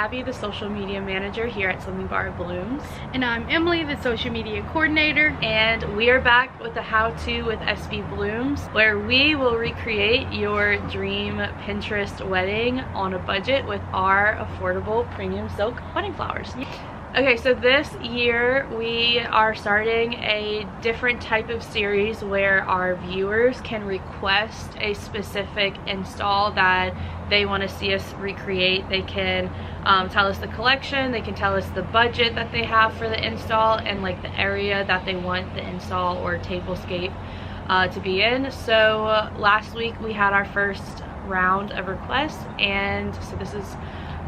Abby, the social media manager here at SBBlooms. And I'm Emily, the social media coordinator. And we are back with a how-to with SBBlooms, where we will recreate your dream Pinterest wedding on a budget with our affordable premium silk wedding flowers. Okay, so this year we are starting a different type of series where our viewers can request a specific install that they want to see us recreate. They can tell us the collection, they can tell us the budget that they have for the install, and like the area that they want the install or tablescape to be in. So last week we had our first round of requests, and so this is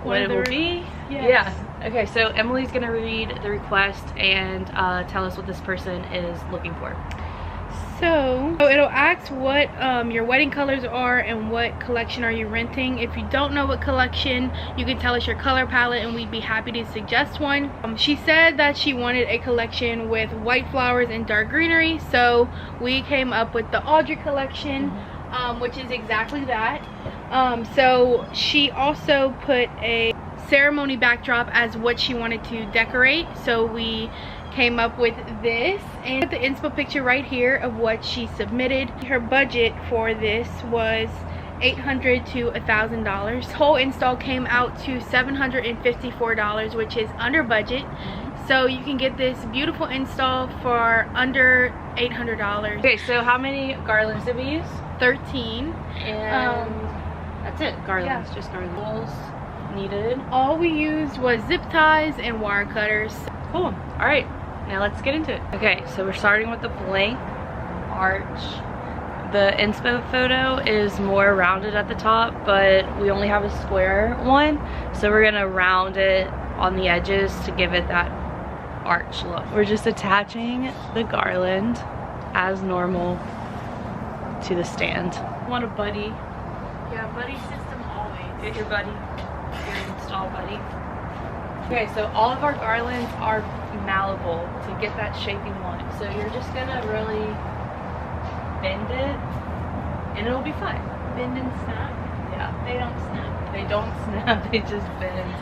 what it will be. Yes. Yeah. Okay, so Emily's gonna read the request and tell us what this person is looking for. So it'll ask what your wedding colors are and what collection are you renting. If you don't know what collection, you can tell us your color palette and we'd be happy to suggest one. She said that she wanted a collection with white flowers and dark greenery, so we came up with the Audrey Collection, which is exactly that. So she also put a ceremony backdrop as what she wanted to decorate, so we came up with this and the inspo picture right here of what she submitted. Her budget for this was $800 to $1,000. This whole install came out to $754, which is under budget. So you can get this beautiful install for under $800. Okay, so how many garlands did we use? 13. And that's it. Garlands, yeah. Just garlands needed. All we used was zip ties and wire cutters. Cool. All right, now let's get into it. Okay, so we're starting with the blank arch. The inspo photo is more rounded at the top, but we only have a square one, so we're gonna round it on the edges to give it that arch look. We're just attaching the garland as normal to the stand. Want a buddy? Yeah, buddy system always. Get your buddy, your install buddy. Okay, so all of our garlands are malleable to get that shape you want. So you're just gonna really bend it and it'll be fine. Bend and snap? Yeah. They don't snap. They don't snap, they just bend.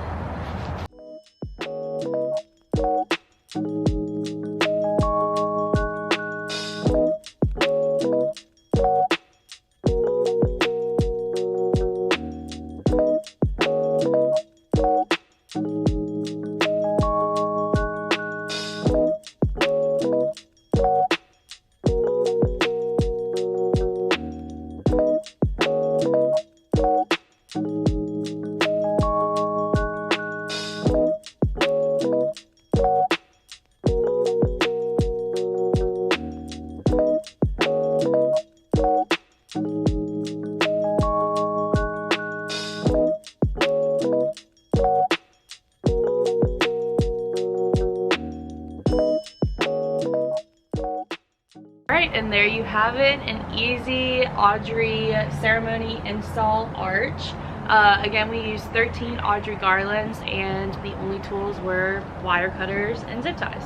Alright, and there you have it, an easy Audrey ceremony install arch. Again, we used 13 Audrey garlands and the only tools were wire cutters and zip ties.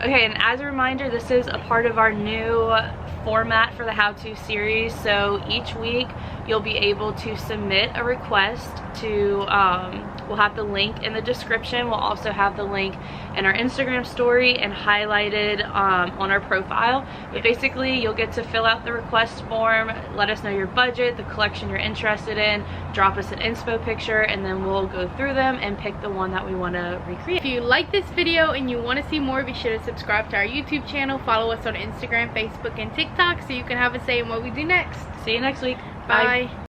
Okay, and as a reminder, this is a part of our new format for the how-to series. So each week you'll be able to submit a request to, we'll have the link in the description. We'll also have the link in our Instagram story and highlighted on our profile. But basically you'll get to fill out the request form, let us know your budget, the collection you're interested in, drop us an inspo picture, and then we'll go through them and pick the one that we want to recreate. If you like this video and you want to see more, be sure to subscribe to our YouTube channel, follow us on Instagram, Facebook, and TikTok so you can have a say in what we do next. See you next week. Bye.